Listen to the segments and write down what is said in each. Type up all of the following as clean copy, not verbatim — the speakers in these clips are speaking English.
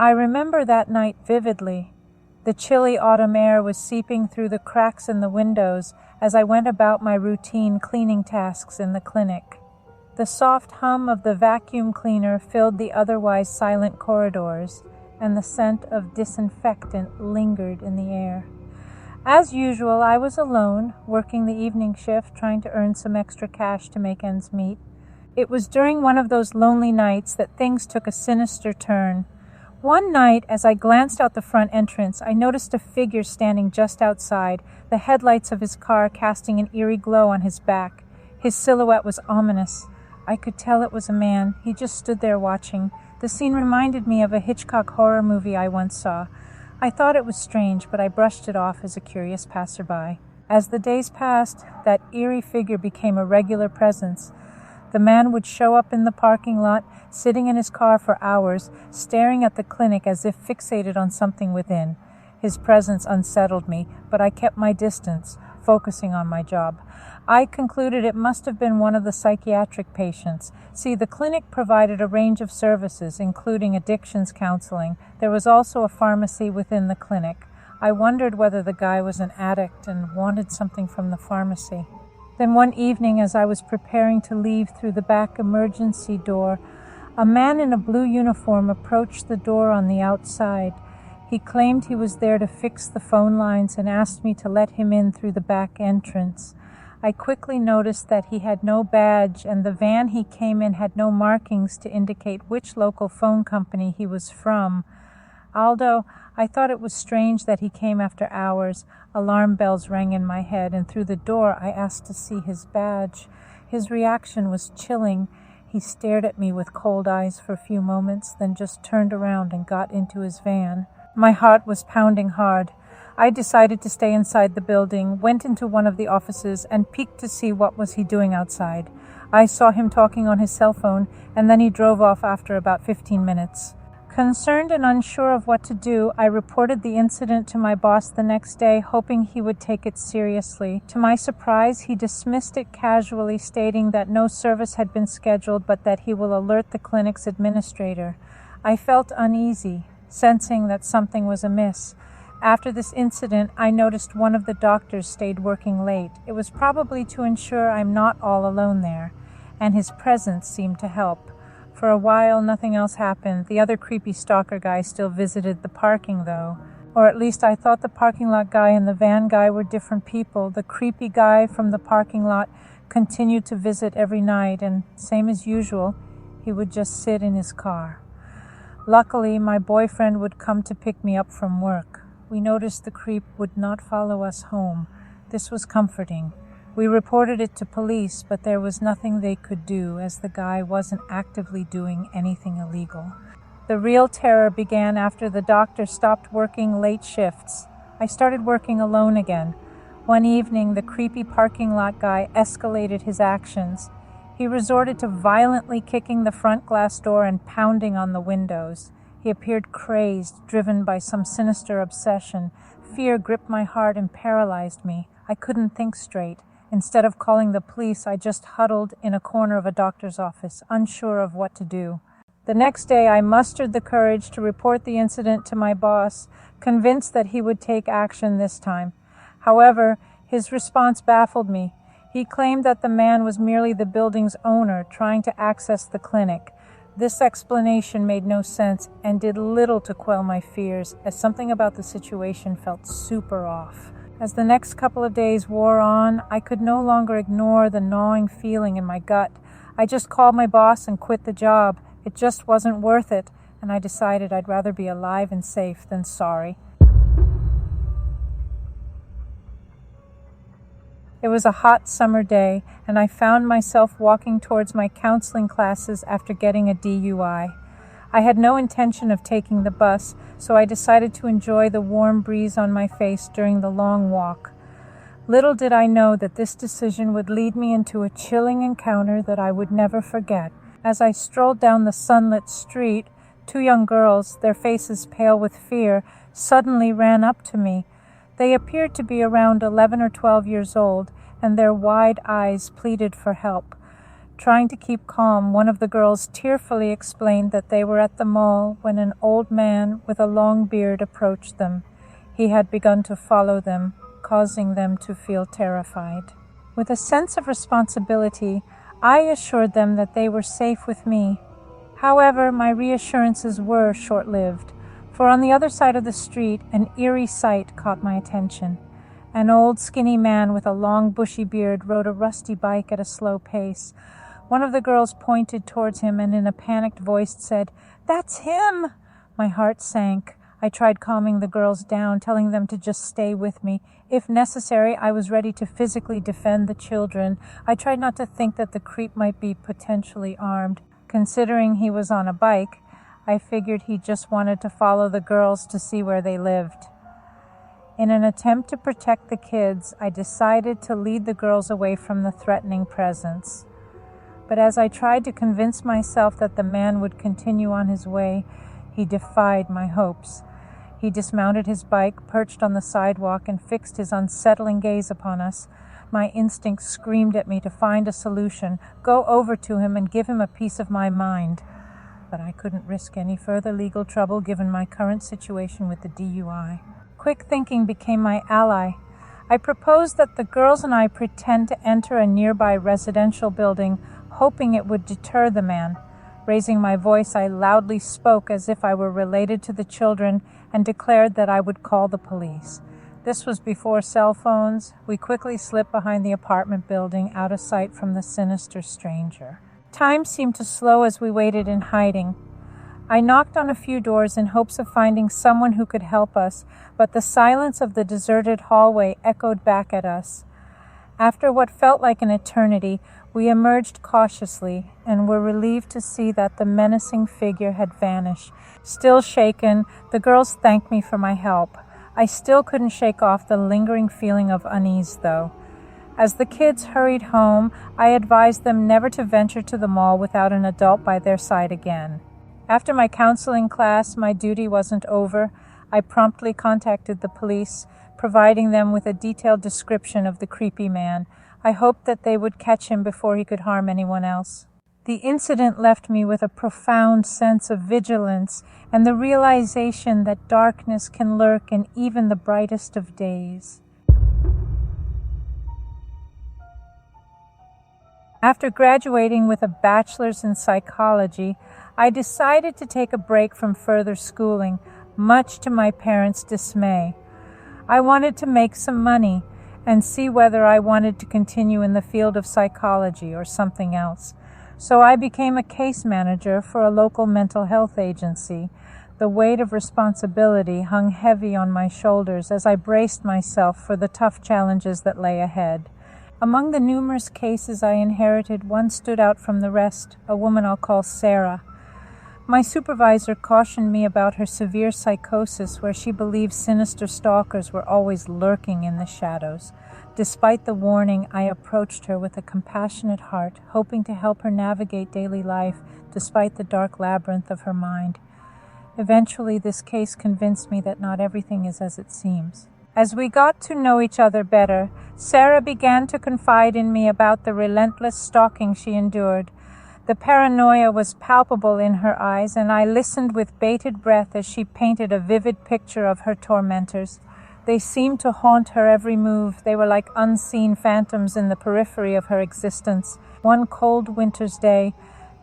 I remember that night vividly. The chilly autumn air was seeping through the cracks in the windows as I went about my routine cleaning tasks in the clinic. The soft hum of the vacuum cleaner filled the otherwise silent corridors, and the scent of disinfectant lingered in the air. As usual, I was alone, working the evening shift, trying to earn some extra cash to make ends meet. It was during one of those lonely nights that things took a sinister turn. One night, as I glanced out the front entrance, I noticed a figure standing just outside, the headlights of his car casting an eerie glow on his back. His silhouette was ominous. I could tell it was a man. He just stood there watching. The scene reminded me of a Hitchcock horror movie I once saw. I thought it was strange, but I brushed it off as a curious passerby. As the days passed, that eerie figure became a regular presence. The man would show up in the parking lot, sitting in his car for hours, staring at the clinic as if fixated on something within. His presence unsettled me, but I kept my distance, focusing on my job. I concluded it must have been one of the psychiatric patients. See, the clinic provided a range of services, including addictions counseling. There was also a pharmacy within the clinic. I wondered whether the guy was an addict and wanted something from the pharmacy. Then one evening, as I was preparing to leave through the back emergency door, a man in a blue uniform approached the door on the outside. He claimed he was there to fix the phone lines and asked me to let him in through the back entrance. I quickly noticed that he had no badge, and the van he came in had no markings to indicate which local phone company he was from. Although I thought it was strange that he came after hours, alarm bells rang in my head, and through the door I asked to see his badge. His reaction was chilling. He stared at me with cold eyes for a few moments, then just turned around and got into his van. My heart was pounding hard. I decided to stay inside the building, went into one of the offices, and peeked to see what was he doing outside. I saw him talking on his cell phone, and then he drove off after about 15 minutes. Concerned and unsure of what to do, I reported the incident to my boss the next day, hoping he would take it seriously. To my surprise, he dismissed it casually, stating that no service had been scheduled, but that he will alert the clinic's administrator. I felt uneasy, sensing that something was amiss. After this incident, I noticed one of the doctors stayed working late. It was probably to ensure I'm not all alone there, and his presence seemed to help. For a while, nothing else happened. The other creepy stalker guy still visited the parking, though. Or at least I thought the parking lot guy and the van guy were different people. The creepy guy from the parking lot continued to visit every night, and same as usual, he would just sit in his car. Luckily, my boyfriend would come to pick me up from work. We noticed the creep would not follow us home. This was comforting. We reported it to police, but there was nothing they could do, as the guy wasn't actively doing anything illegal. The real terror began after the doctor stopped working late shifts. I started working alone again. One evening, the creepy parking lot guy escalated his actions. He resorted to violently kicking the front glass door and pounding on the windows. He appeared crazed, driven by some sinister obsession. Fear gripped my heart and paralyzed me. I couldn't think straight. Instead of calling the police, I just huddled in a corner of a doctor's office, unsure of what to do. The next day, I mustered the courage to report the incident to my boss, convinced that he would take action this time. However, his response baffled me. He claimed that the man was merely the building's owner trying to access the clinic. This explanation made no sense and did little to quell my fears, as something about the situation felt super off. As the next couple of days wore on, I could no longer ignore the gnawing feeling in my gut. I just called my boss and quit the job. It just wasn't worth it, and I decided I'd rather be alive and safe than sorry. It was a hot summer day, and I found myself walking towards my counseling classes after getting a DUI. I had no intention of taking the bus, so I decided to enjoy the warm breeze on my face during the long walk. Little did I know that this decision would lead me into a chilling encounter that I would never forget. As I strolled down the sunlit street, two young girls, their faces pale with fear, suddenly ran up to me. They appeared to be around 11 or 12 years old, and their wide eyes pleaded for help. Trying to keep calm, one of the girls tearfully explained that they were at the mall when an old man with a long beard approached them. He had begun to follow them, causing them to feel terrified. With a sense of responsibility, I assured them that they were safe with me. However, my reassurances were short-lived, for on the other side of the street, an eerie sight caught my attention. An old, skinny man with a long, bushy beard rode a rusty bike at a slow pace. One of the girls pointed towards him and in a panicked voice said, "That's him!" My heart sank. I tried calming the girls down, telling them to just stay with me. If necessary, I was ready to physically defend the children. I tried not to think that the creep might be potentially armed. Considering he was on a bike, I figured he just wanted to follow the girls to see where they lived. In an attempt to protect the kids, I decided to lead the girls away from the threatening presence. But as I tried to convince myself that the man would continue on his way, he defied my hopes. He dismounted his bike, perched on the sidewalk, and fixed his unsettling gaze upon us. My instincts screamed at me to find a solution, go over to him and give him a piece of my mind. But I couldn't risk any further legal trouble given my current situation with the DUI. Quick thinking became my ally. I proposed that the girls and I pretend to enter a nearby residential building, hoping it would deter the man. Raising my voice, I loudly spoke as if I were related to the children and declared that I would call the police. This was before cell phones. We quickly slipped behind the apartment building, out of sight from the sinister stranger. Time seemed to slow as we waited in hiding. I knocked on a few doors in hopes of finding someone who could help us, but the silence of the deserted hallway echoed back at us. After what felt like an eternity, we emerged cautiously and were relieved to see that the menacing figure had vanished. Still shaken, the girls thanked me for my help. I still couldn't shake off the lingering feeling of unease, though. As the kids hurried home, I advised them never to venture to the mall without an adult by their side again. After my counseling class, my duty wasn't over. I promptly contacted the police, providing them with a detailed description of the creepy man. I hoped that they would catch him before he could harm anyone else. The incident left me with a profound sense of vigilance and the realization that darkness can lurk in even the brightest of days. After graduating with a bachelor's in psychology, I decided to take a break from further schooling, much to my parents' dismay. I wanted to make some money and see whether I wanted to continue in the field of psychology or something else. So I became a case manager for a local mental health agency. The weight of responsibility hung heavy on my shoulders as I braced myself for the tough challenges that lay ahead. Among the numerous cases I inherited, one stood out from the rest, a woman I'll call Sarah. My supervisor cautioned me about her severe psychosis, where she believed sinister stalkers were always lurking in the shadows. Despite the warning, I approached her with a compassionate heart, hoping to help her navigate daily life despite the dark labyrinth of her mind. Eventually, this case convinced me that not everything is as it seems. As we got to know each other better, Sarah began to confide in me about the relentless stalking she endured. The paranoia was palpable in her eyes, and I listened with bated breath as she painted a vivid picture of her tormentors. They seemed to haunt her every move. They were like unseen phantoms in the periphery of her existence. One cold winter's day,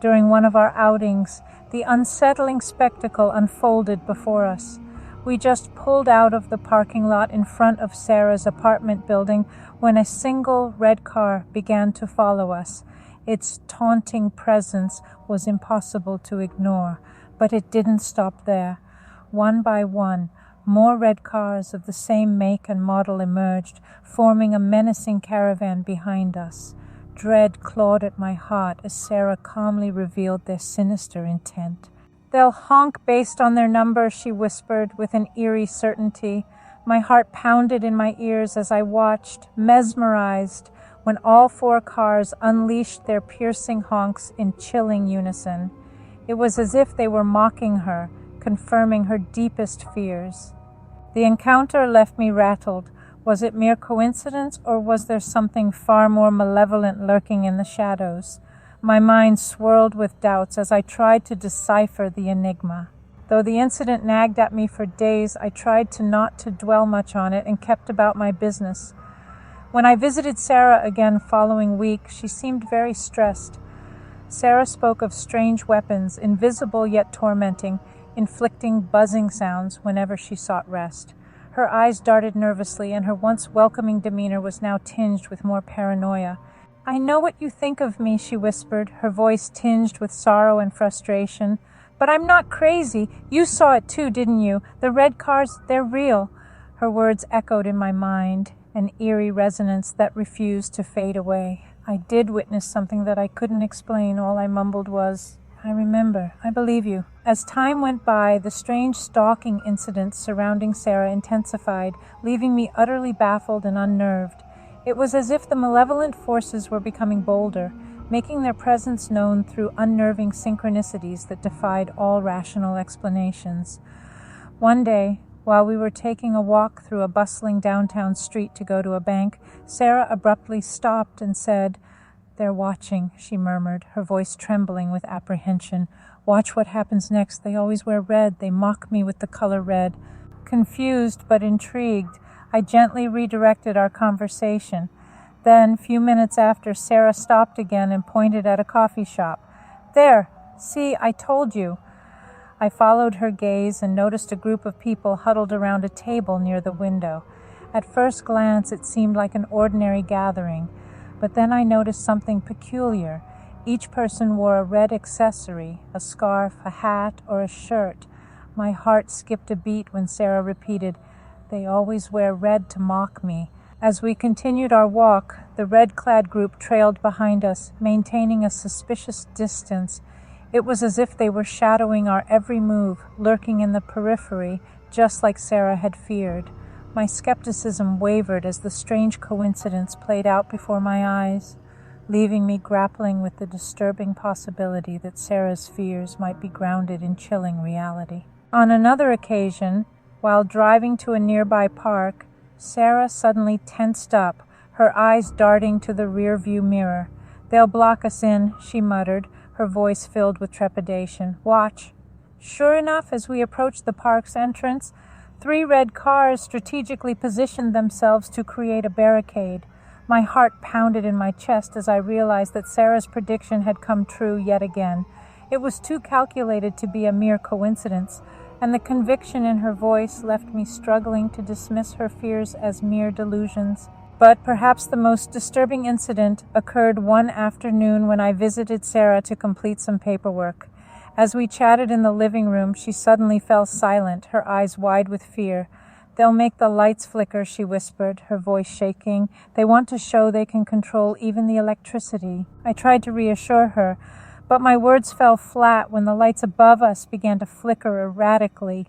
during one of our outings, the unsettling spectacle unfolded before us. We just pulled out of the parking lot in front of Sarah's apartment building when a single red car began to follow us. Its taunting presence was impossible to ignore, but it didn't stop there. One by one, more red cars of the same make and model emerged, forming a menacing caravan behind us. Dread clawed at my heart as Sarah calmly revealed their sinister intent. "They'll honk based on their number," she whispered with an eerie certainty. My heart pounded in my ears as I watched, mesmerized, when all four cars unleashed their piercing honks in chilling unison. It was as if they were mocking her, confirming her deepest fears. The encounter left me rattled. Was it mere coincidence, or was there something far more malevolent lurking in the shadows? My mind swirled with doubts as I tried to decipher the enigma. Though the incident nagged at me for days, I tried not to dwell much on it and kept about my business. When I visited Sarah again following week, she seemed very stressed. Sarah spoke of strange weapons, invisible yet tormenting, inflicting buzzing sounds whenever she sought rest. Her eyes darted nervously, and her once welcoming demeanor was now tinged with more paranoia. "I know what you think of me," she whispered, her voice tinged with sorrow and frustration. "But I'm not crazy. You saw it too, didn't you? The red cars, they're real." Her words echoed in my mind, an eerie resonance that refused to fade away. I did witness something that I couldn't explain. All I mumbled was, "I remember. I believe you." As time went by, the strange stalking incidents surrounding Sarah intensified, leaving me utterly baffled and unnerved. It was as if the malevolent forces were becoming bolder, making their presence known through unnerving synchronicities that defied all rational explanations. One day, while we were taking a walk through a bustling downtown street to go to a bank, Sarah abruptly stopped and said, "They're watching," she murmured, her voice trembling with apprehension. "Watch what happens next. They always wear red. They mock me with the color red." Confused but intrigued, I gently redirected our conversation. Then, few minutes after, Sarah stopped again and pointed at a coffee shop. "There, see, I told you." I followed her gaze and noticed a group of people huddled around a table near the window. At first glance, it seemed like an ordinary gathering, but then I noticed something peculiar. Each person wore a red accessory, a scarf, a hat, or a shirt. My heart skipped a beat when Sarah repeated, "They always wear red to mock me." As we continued our walk, the red-clad group trailed behind us, maintaining a suspicious distance. It was as if they were shadowing our every move, lurking in the periphery, just like Sarah had feared. My skepticism wavered as the strange coincidence played out before my eyes, leaving me grappling with the disturbing possibility that Sarah's fears might be grounded in chilling reality. On another occasion, while driving to a nearby park, Sarah suddenly tensed up, her eyes darting to the rear-view mirror. "They'll block us in," she muttered, her voice filled with trepidation. "Watch." Sure enough, as we approached the park's entrance, 3 red cars strategically positioned themselves to create a barricade. My heart pounded in my chest as I realized that Sarah's prediction had come true yet again. It was too calculated to be a mere coincidence, and the conviction in her voice left me struggling to dismiss her fears as mere delusions. But perhaps the most disturbing incident occurred one afternoon when I visited Sarah to complete some paperwork. As we chatted in the living room, she suddenly fell silent, her eyes wide with fear. "They'll make the lights flicker," she whispered, her voice shaking. "They want to show they can control even the electricity." I tried to reassure her, but my words fell flat when the lights above us began to flicker erratically.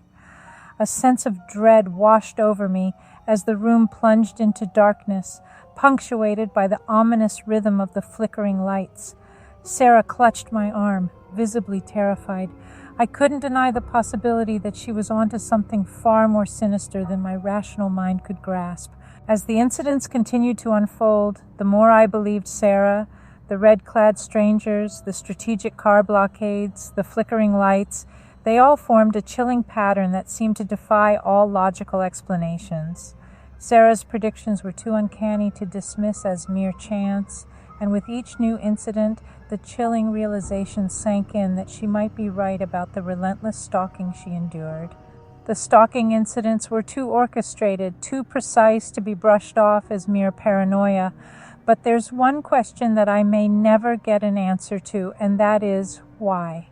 A sense of dread washed over me as the room plunged into darkness, punctuated by the ominous rhythm of the flickering lights. Sarah clutched my arm, visibly terrified. I couldn't deny the possibility that she was onto something far more sinister than my rational mind could grasp. As the incidents continued to unfold, the more I believed Sarah, the red-clad strangers, the strategic car blockades, the flickering lights, they all formed a chilling pattern that seemed to defy all logical explanations. Sarah's predictions were too uncanny to dismiss as mere chance, and with each new incident, the chilling realization sank in that she might be right about the relentless stalking she endured. The stalking incidents were too orchestrated, too precise to be brushed off as mere paranoia. But there's one question that I may never get an answer to, and that is, why?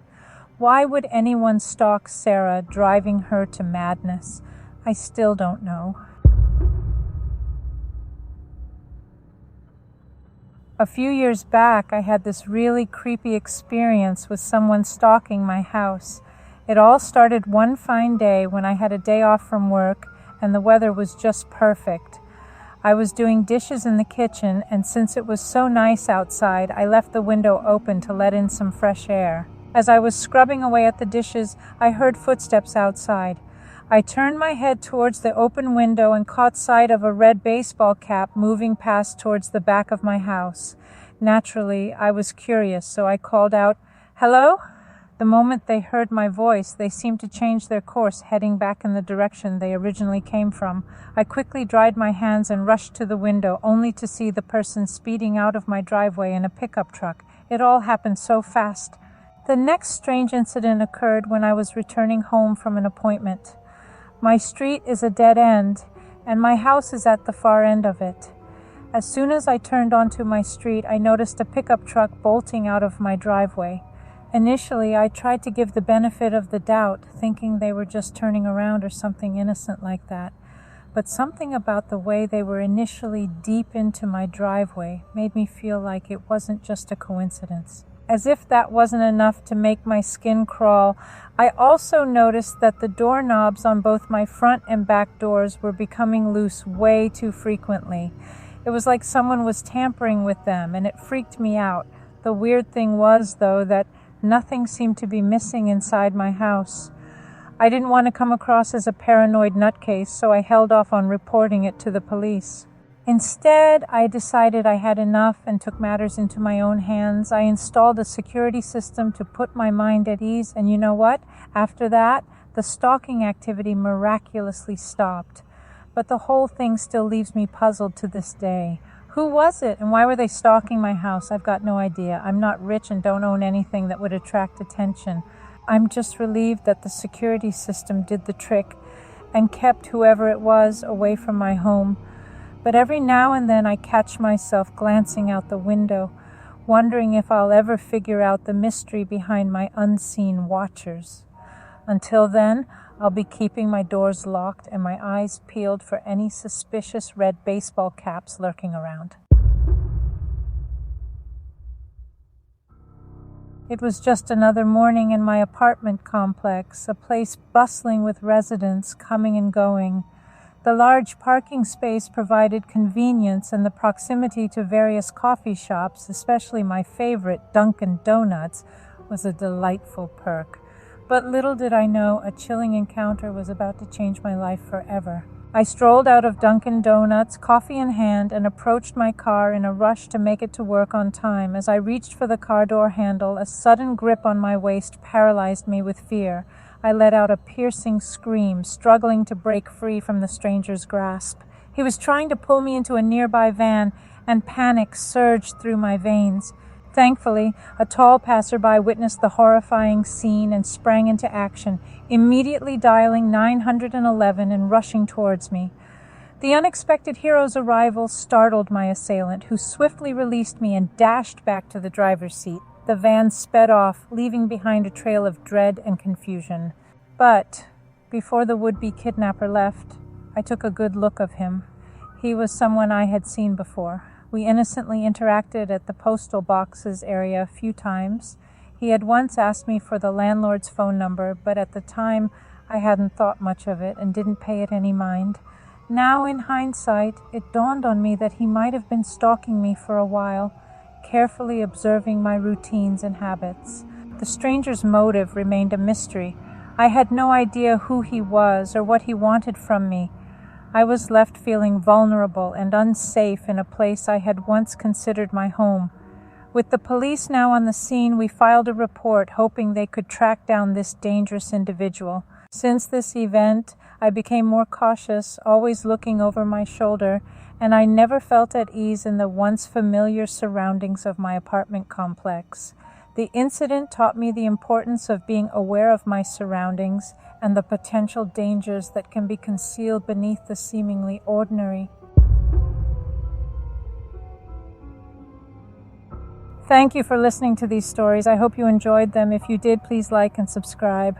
Why would anyone stalk Sarah, driving her to madness? I still don't know. A few years back, I had this really creepy experience with someone stalking my house. It all started one fine day when I had a day off from work and the weather was just perfect. I was doing dishes in the kitchen, and since it was so nice outside, I left the window open to let in some fresh air. As I was scrubbing away at the dishes, I heard footsteps outside. I turned my head towards the open window and caught sight of a red baseball cap moving past towards the back of my house. Naturally, I was curious, so I called out, "Hello?" The moment they heard my voice, they seemed to change their course, heading back in the direction they originally came from. I quickly dried my hands and rushed to the window, only to see the person speeding out of my driveway in a pickup truck. It all happened so fast. The next strange incident occurred when I was returning home from an appointment. My street is a dead end, and my house is at the far end of it. As soon as I turned onto my street, I noticed a pickup truck bolting out of my driveway. Initially, I tried to give the benefit of the doubt, thinking they were just turning around or something innocent like that. But something about the way they were initially deep into my driveway made me feel like it wasn't just a coincidence. As if that wasn't enough to make my skin crawl, I also noticed that the doorknobs on both my front and back doors were becoming loose way too frequently. It was like someone was tampering with them, and it freaked me out. The weird thing was, though, that nothing seemed to be missing inside my house. I didn't want to come across as a paranoid nutcase, so I held off on reporting it to the police. Instead, I decided I had enough and took matters into my own hands. I installed a security system to put my mind at ease, and you know what? After that, the stalking activity miraculously stopped. But the whole thing still leaves me puzzled to this day. Who was it, and why were they stalking my house? I've got no idea. I'm not rich and don't own anything that would attract attention. I'm just relieved that the security system did the trick and kept whoever it was away from my home. But every now and then I catch myself glancing out the window, wondering if I'll ever figure out the mystery behind my unseen watchers. Until then, I'll be keeping my doors locked and my eyes peeled for any suspicious red baseball caps lurking around. It was just another morning in my apartment complex, a place bustling with residents coming and going. The large parking space provided convenience, and the proximity to various coffee shops, especially my favorite, Dunkin' Donuts, was a delightful perk. But little did I know a chilling encounter was about to change my life forever. I strolled out of Dunkin' Donuts, coffee in hand, and approached my car in a rush to make it to work on time. As I reached for the car door handle, a sudden grip on my waist paralyzed me with fear. I let out a piercing scream, struggling to break free from the stranger's grasp. He was trying to pull me into a nearby van, and panic surged through my veins. Thankfully, a tall passerby witnessed the horrifying scene and sprang into action, immediately dialing 911 and rushing towards me. The unexpected hero's arrival startled my assailant, who swiftly released me and dashed back to the driver's seat. The van sped off, leaving behind a trail of dread and confusion. But before the would-be kidnapper left, I took a good look of him. He was someone I had seen before. We innocently interacted at the postal boxes area a few times. He had once asked me for the landlord's phone number, but at the time I hadn't thought much of it and didn't pay it any mind. Now, in hindsight, it dawned on me that he might have been stalking me for a while, carefully observing my routines and habits. The stranger's motive remained a mystery. I had no idea who he was or what he wanted from me. I was left feeling vulnerable and unsafe in a place I had once considered my home. With the police now on the scene, we filed a report, hoping they could track down this dangerous individual. Since this event, I became more cautious, always looking over my shoulder, and I never felt at ease in the once familiar surroundings of my apartment complex. The incident taught me the importance of being aware of my surroundings and the potential dangers that can be concealed beneath the seemingly ordinary. Thank you for listening to these stories. I hope you enjoyed them. If you did, please like and subscribe.